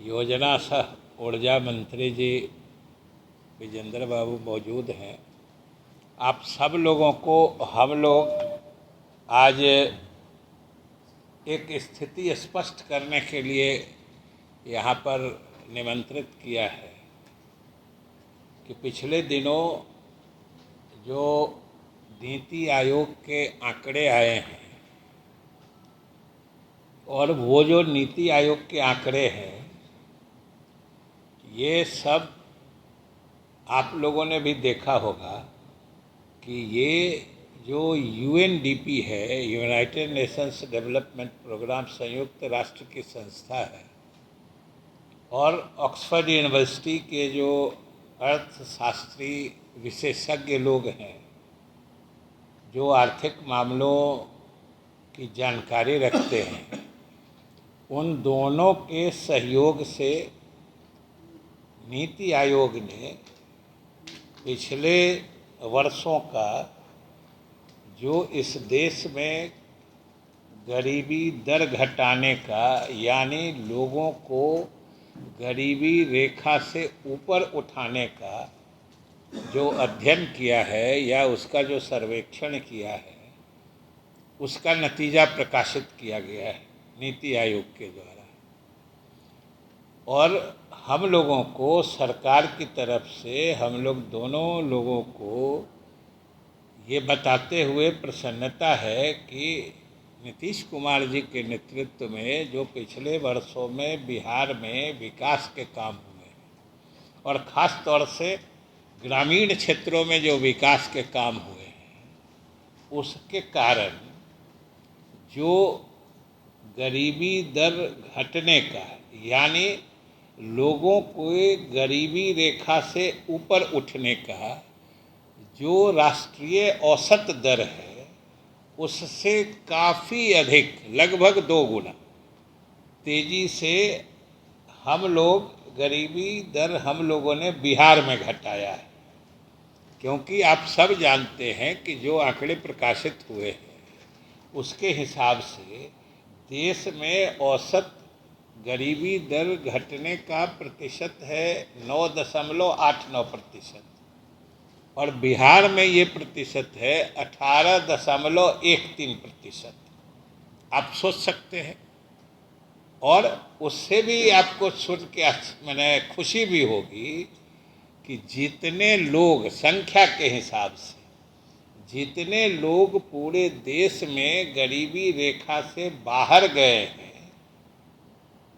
योजना सह ऊर्जा मंत्री जी विजेंद्र बाबू मौजूद हैं। आप सब लोगों को हम लोग आज एक स्थिति स्पष्ट करने के लिए यहाँ पर निमंत्रित किया है कि पिछले दिनों जो नीति आयोग के आंकड़े आए हैं और वो जो नीति आयोग के आंकड़े हैं ये सब आप लोगों ने भी देखा होगा कि ये जो यूएनडीपी है, यूनाइटेड नेशंस डेवलपमेंट प्रोग्राम, संयुक्त राष्ट्र की संस्था है, और ऑक्सफोर्ड यूनिवर्सिटी के जो अर्थशास्त्री विशेषज्ञ लोग हैं जो आर्थिक मामलों की जानकारी रखते हैं, उन दोनों के सहयोग से नीति आयोग ने पिछले वर्षों का जो इस देश में गरीबी दर घटाने का, यानी लोगों को गरीबी रेखा से ऊपर उठाने का जो अध्ययन किया है या उसका जो सर्वेक्षण किया है, उसका नतीजा प्रकाशित किया गया है नीति आयोग के द्वारा। और हम लोगों को सरकार की तरफ से, हम लोग दोनों लोगों को ये बताते हुए प्रसन्नता है कि नीतीश कुमार जी के नेतृत्व में जो पिछले वर्षों में बिहार में विकास के काम हुए हैं और ख़ास तौर से ग्रामीण क्षेत्रों में जो विकास के काम हुए हैं, उसके कारण जो गरीबी दर घटने का, यानी लोगों को गरीबी रेखा से ऊपर उठने का जो राष्ट्रीय औसत दर है, उससे काफ़ी अधिक, लगभग 2 गुना तेज़ी से हम लोग गरीबी दर हम लोगों ने बिहार में घटाया है। क्योंकि आप सब जानते हैं कि जो आंकड़े प्रकाशित हुए हैं उसके हिसाब से देश में औसत गरीबी दर घटने का प्रतिशत है 9.89% और बिहार में ये प्रतिशत है 18.13%। आप सोच सकते हैं। और उससे भी आपको सुन के मैंने खुशी भी होगी कि जितने लोग, संख्या के हिसाब से जितने लोग पूरे देश में गरीबी रेखा से बाहर गए हैं,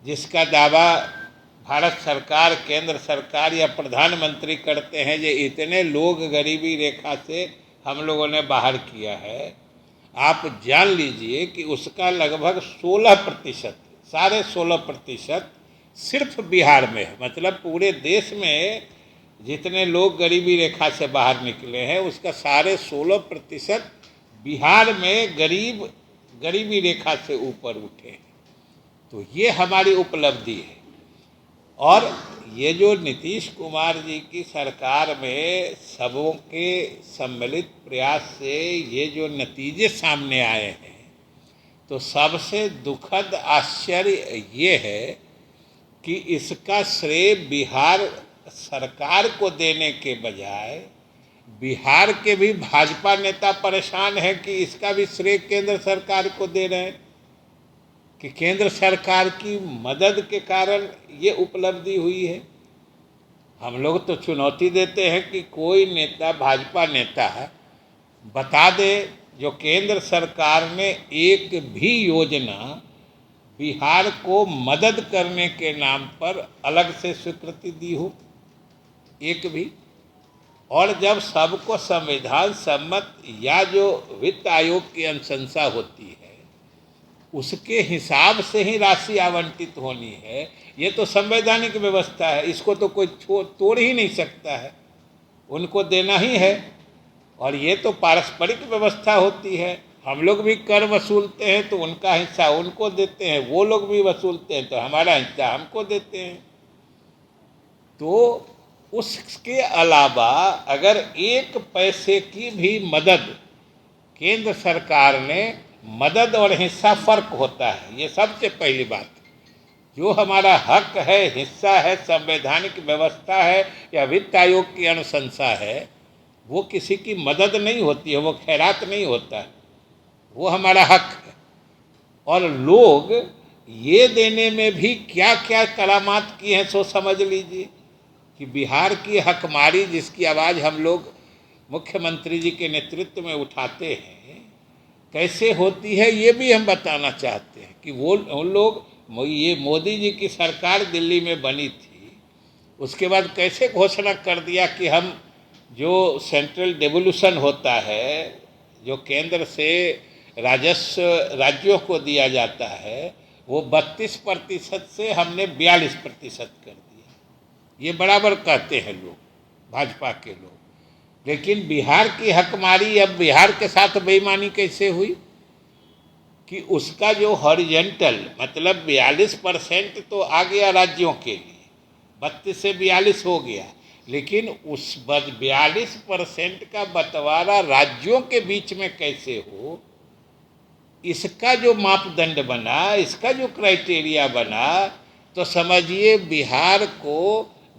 जिसका दावा भारत सरकार, केंद्र सरकार या प्रधानमंत्री करते हैं, ये इतने लोग गरीबी रेखा से हम लोगों ने बाहर किया है, आप जान लीजिए कि उसका लगभग 16%, 16.5% सिर्फ बिहार में है। मतलब पूरे देश में जितने लोग गरीबी रेखा से बाहर निकले हैं उसका 16.5% बिहार में गरीबी रेखा से ऊपर उठे हैं। तो ये हमारी उपलब्धि है। और ये जो नीतीश कुमार जी की सरकार में सबों के सम्मिलित प्रयास से ये जो नतीजे सामने आए हैं, तो सबसे दुखद आश्चर्य ये है कि इसका श्रेय बिहार सरकार को देने के बजाय बिहार के भी भाजपा नेता परेशान हैं कि इसका भी श्रेय केंद्र सरकार को दे रहे हैं कि केंद्र सरकार की मदद के कारण ये उपलब्धि हुई है। हम लोग तो चुनौती देते हैं कि कोई नेता, भाजपा नेता बता दे जो केंद्र सरकार ने एक भी योजना बिहार को मदद करने के नाम पर अलग से स्वीकृति दी हो, एक भी। और जब सबको संविधान सम्मत या जो वित्त आयोग की अनुशंसा होती है उसके हिसाब से ही राशि आवंटित होनी है, ये तो संवैधानिक व्यवस्था है, इसको तो कोई तोड़ ही नहीं सकता है, उनको देना ही है। और ये तो पारस्परिक व्यवस्था होती है, हम लोग भी कर वसूलते हैं तो उनका हिस्सा उनको देते हैं, वो लोग भी वसूलते हैं तो हमारा हिस्सा हमको देते हैं। तो उसके अलावा अगर 1 पैसे की भी मदद केंद्र सरकार ने, मदद और हिस्सा फर्क होता है, ये सबसे पहली बात। जो हमारा हक है, हिस्सा है, संवैधानिक व्यवस्था है या वित्त आयोग की अनुशंसा है, वो किसी की मदद नहीं होती है, वो खैरात नहीं होता है, वो हमारा हक है। और लोग ये देने में भी क्या क्या करामात की हैं सो समझ लीजिए कि बिहार की हकमारी जिसकी आवाज़ हम लोग मुख्यमंत्री जी के नेतृत्व में उठाते हैं, कैसे होती है ये भी हम बताना चाहते हैं कि वो उन लोग, ये मोदी जी की सरकार दिल्ली में बनी थी, उसके बाद कैसे घोषणा कर दिया कि हम जो सेंट्रल डेवोल्यूशन होता है, जो केंद्र से राजस्व राज्यों को दिया जाता है, वो 32% से हमने 42% कर दिया। ये बराबर कहते हैं लोग, भाजपा के लोग। लेकिन बिहार की हकमारी, अब बिहार के साथ बेईमानी कैसे हुई कि उसका जो हॉरिजेंटल मतलब 42% तो आ गया राज्यों के लिए, 32 से 42 हो गया, लेकिन उस 42% का बंटवारा राज्यों के बीच में कैसे हो, इसका जो मापदंड बना, इसका जो क्राइटेरिया बना, तो समझिए बिहार को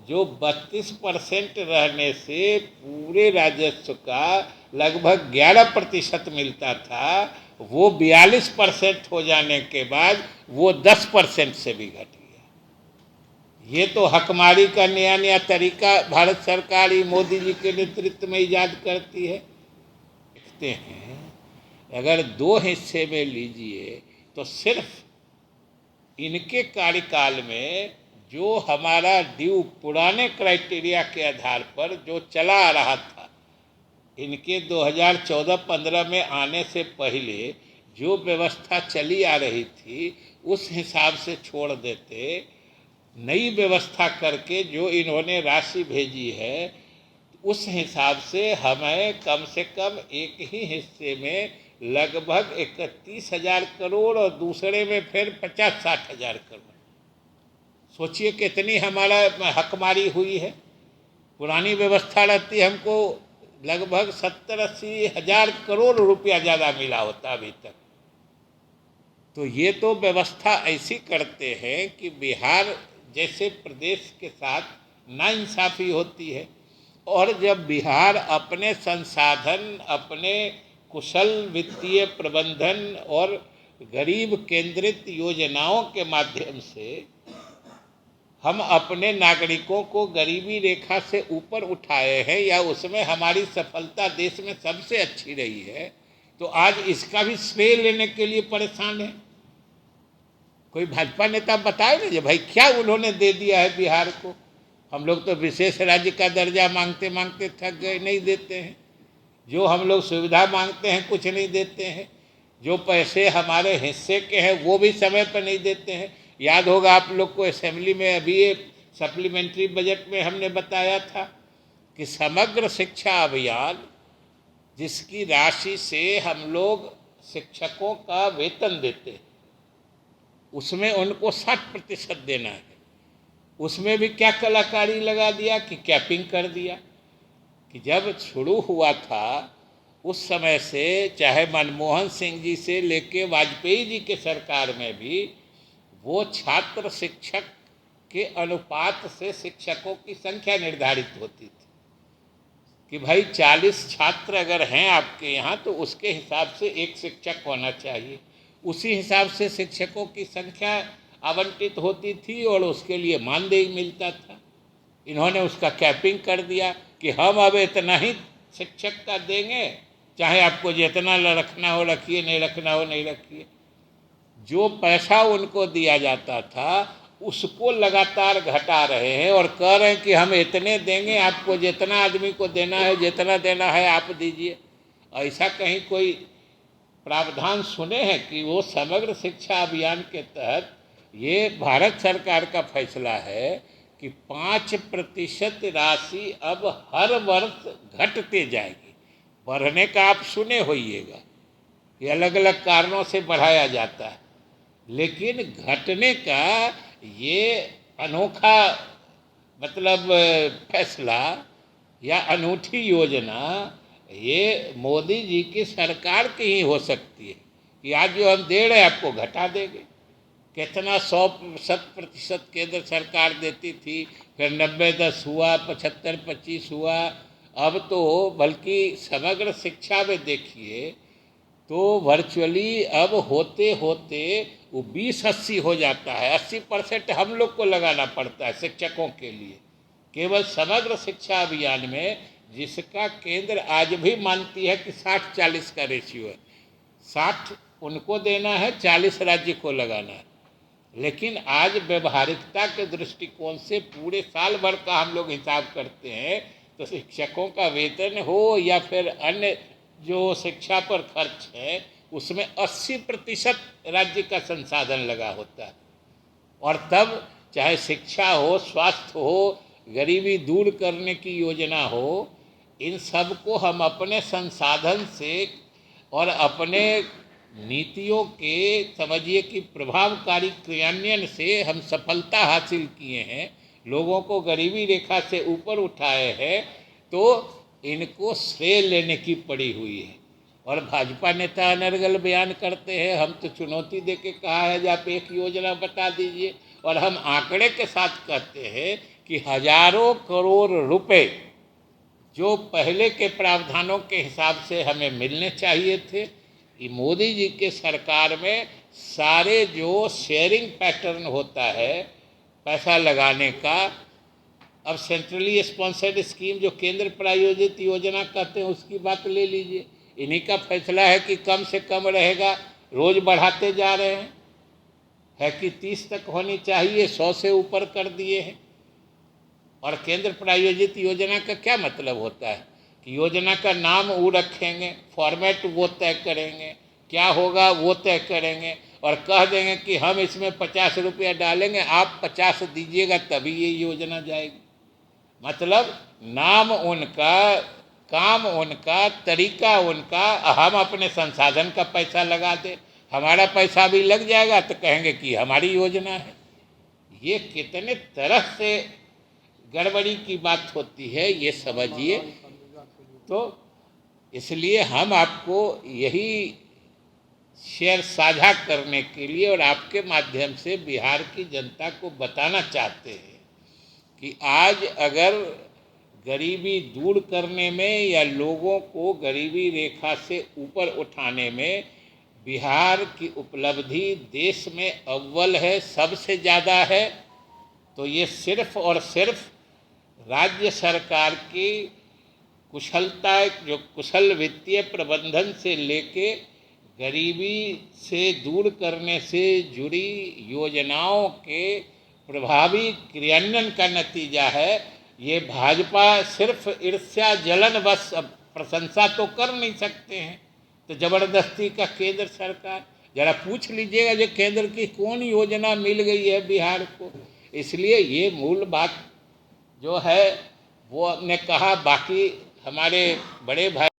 जो 32% रहने से पूरे राजस्व का लगभग 11% मिलता था, वो 42% हो जाने के बाद वो 10% से भी घट गया। ये तो हकमारी का नया नया तरीका भारत सरकार ही मोदी जी के नेतृत्व में ईजाद करती है। देखते हैं अगर 2 हिस्से में लीजिए तो सिर्फ इनके कार्यकाल में जो हमारा ड्यू पुराने क्राइटेरिया के आधार पर जो चला आ रहा था, इनके 2014-15 में आने से पहले जो व्यवस्था चली आ रही थी, उस हिसाब से छोड़ देते, नई व्यवस्था करके जो इन्होंने राशि भेजी है, उस हिसाब से हमें कम से कम एक ही हिस्से में लगभग 31,000 करोड़ और दूसरे में फिर 50-60 हजार करोड़। सोचिए कितनी हमारा हकमारी हुई है। पुरानी व्यवस्था रहती हमको लगभग 70-80 हजार करोड़ रुपया ज़्यादा मिला होता अभी तक। तो ये तो व्यवस्था ऐसी करते हैं कि बिहार जैसे प्रदेश के साथ नाइंसाफ़ी होती है। और जब बिहार अपने संसाधन, अपने कुशल वित्तीय प्रबंधन और गरीब केंद्रित योजनाओं के माध्यम से हम अपने नागरिकों को गरीबी रेखा से ऊपर उठाए हैं या उसमें हमारी सफलता देश में सबसे अच्छी रही है, तो आज इसका भी श्रेय लेने के लिए परेशान है। कोई भाजपा नेता बताए ना जो भाई क्या उन्होंने दे दिया है बिहार को। हम लोग तो विशेष राज्य का दर्जा मांगते मांगते थक गए, नहीं देते हैं। जो हम लोग सुविधा मांगते हैं कुछ नहीं देते हैं। जो पैसे हमारे हिस्से के हैं वो भी समय पर नहीं देते हैं। याद होगा आप लोग को असेंबली में अभी ये सप्लीमेंट्री बजट में हमने बताया था कि समग्र शिक्षा अभियान जिसकी राशि से हम लोग शिक्षकों का वेतन देते हैं, उसमें उनको 60% देना है। उसमें भी क्या कलाकारी लगा दिया कि कैपिंग कर दिया कि जब शुरू हुआ था उस समय से, चाहे मनमोहन सिंह जी से लेके वाजपेयी जी के सरकार में भी, वो छात्र शिक्षक के अनुपात से शिक्षकों की संख्या निर्धारित होती थी कि भाई 40 छात्र अगर हैं आपके यहाँ तो उसके हिसाब से एक शिक्षक होना चाहिए। उसी हिसाब से शिक्षकों की संख्या आवंटित होती थी और उसके लिए मानदेय मिलता था। इन्होंने उसका कैपिंग कर दिया कि हम अब इतना ही शिक्षक का देंगे, चाहे आपको जितना रखना हो रखिए, नहीं रखना हो नहीं रखिए। जो पैसा उनको दिया जाता था उसको लगातार घटा रहे हैं और कह रहे हैं कि हम इतने देंगे, आपको जितना आदमी को देना है, जितना देना है आप दीजिए। ऐसा कहीं कोई प्रावधान सुने हैं कि वो समग्र शिक्षा अभियान के तहत ये भारत सरकार का फैसला है कि 5% राशि अब हर वर्ष घटते जाएगी। बढ़ने का आप सुने होइएगा कि अलग अलग कारणों से बढ़ाया जाता है, लेकिन घटने का ये अनोखा मतलब फैसला या अनूठी योजना ये मोदी जी की सरकार की ही हो सकती है कि आज जो हम दे रहे हैं आपको घटा देंगे। कितना 100% केंद्र सरकार देती थी, फिर 90-10 हुआ, 75-25 हुआ। अब तो बल्कि समग्र शिक्षा में देखिए तो वर्चुअली अब होते होते वो 20-80 हो जाता है। 80% हम लोग को लगाना पड़ता है शिक्षकों के लिए, केवल समग्र शिक्षा अभियान में, जिसका केंद्र आज भी मानती है कि 60-40 का रेशियो है। 60 उनको देना है, 40 राज्य को लगाना है। लेकिन आज व्यवहारिकता के दृष्टिकोण से पूरे साल भर का हम लोग हिसाब करते हैं तो शिक्षकों का वेतन हो या फिर अन्य जो शिक्षा पर खर्च है, उसमें 80% राज्य का संसाधन लगा होता है। और तब चाहे शिक्षा हो, स्वास्थ्य हो, गरीबी दूर करने की योजना हो, इन सब को हम अपने संसाधन से और अपने नीतियों के समझिए कि प्रभावकारी क्रियान्वयन से हम सफलता हासिल किए हैं, लोगों को गरीबी रेखा से ऊपर उठाए हैं, तो इनको श्रेय लेने की पड़ी हुई है। और भाजपा नेता अनर्गल बयान करते हैं, हम तो चुनौती दे के कहा है कि आप एक योजना बता दीजिए, और हम आंकड़े के साथ कहते हैं कि हजारों करोड़ रुपए जो पहले के प्रावधानों के हिसाब से हमें मिलने चाहिए थे, ये मोदी जी के सरकार में सारे जो शेयरिंग पैटर्न होता है पैसा लगाने का, अब सेंट्रली स्पॉन्सर्ड स्कीम जो केंद्र प्रायोजित योजना कहते हैं उसकी बात ले लीजिए, इन्हीं का फैसला है कि कम से कम रहेगा, रोज बढ़ाते जा रहे हैं, है कि 30 तक होनी चाहिए, 100 से ऊपर कर दिए हैं। और केंद्र प्रायोजित योजना का क्या मतलब होता है कि योजना का नाम वो रखेंगे, फॉर्मेट वो तय करेंगे, क्या होगा वो तय करेंगे, और कह देंगे कि हम इसमें 50 रुपया डालेंगे, आप 50 दीजिएगा तभी ये योजना जाएगी। मतलब नाम उनका, काम उनका, तरीका उनका, हम अपने संसाधन का पैसा लगा दें, हमारा पैसा भी लग जाएगा तो कहेंगे कि हमारी योजना है। ये कितने तरह से गड़बड़ी की बात होती है ये समझिए। तो इसलिए हम आपको यही शेयर साझा करने के लिए और आपके माध्यम से बिहार की जनता को बताना चाहते हैं कि आज अगर गरीबी दूर करने में या लोगों को गरीबी रेखा से ऊपर उठाने में बिहार की उपलब्धि देश में अव्वल है, सबसे ज़्यादा है, तो ये सिर्फ और सिर्फ राज्य सरकार की कुशलता, जो कुशल वित्तीय प्रबंधन से लेके गरीबी से दूर करने से जुड़ी योजनाओं के प्रभावी क्रियान्वयन का नतीजा है। ये भाजपा सिर्फ ईर्ष्या जलन बस प्रशंसा तो कर नहीं सकते हैं, तो जबरदस्ती का केंद्र सरकार, जरा पूछ लीजिएगा जो केंद्र की कौन योजना मिल गई है बिहार को। इसलिए ये मूल बात जो है वो हमने कहा। बाकी हमारे बड़े भाई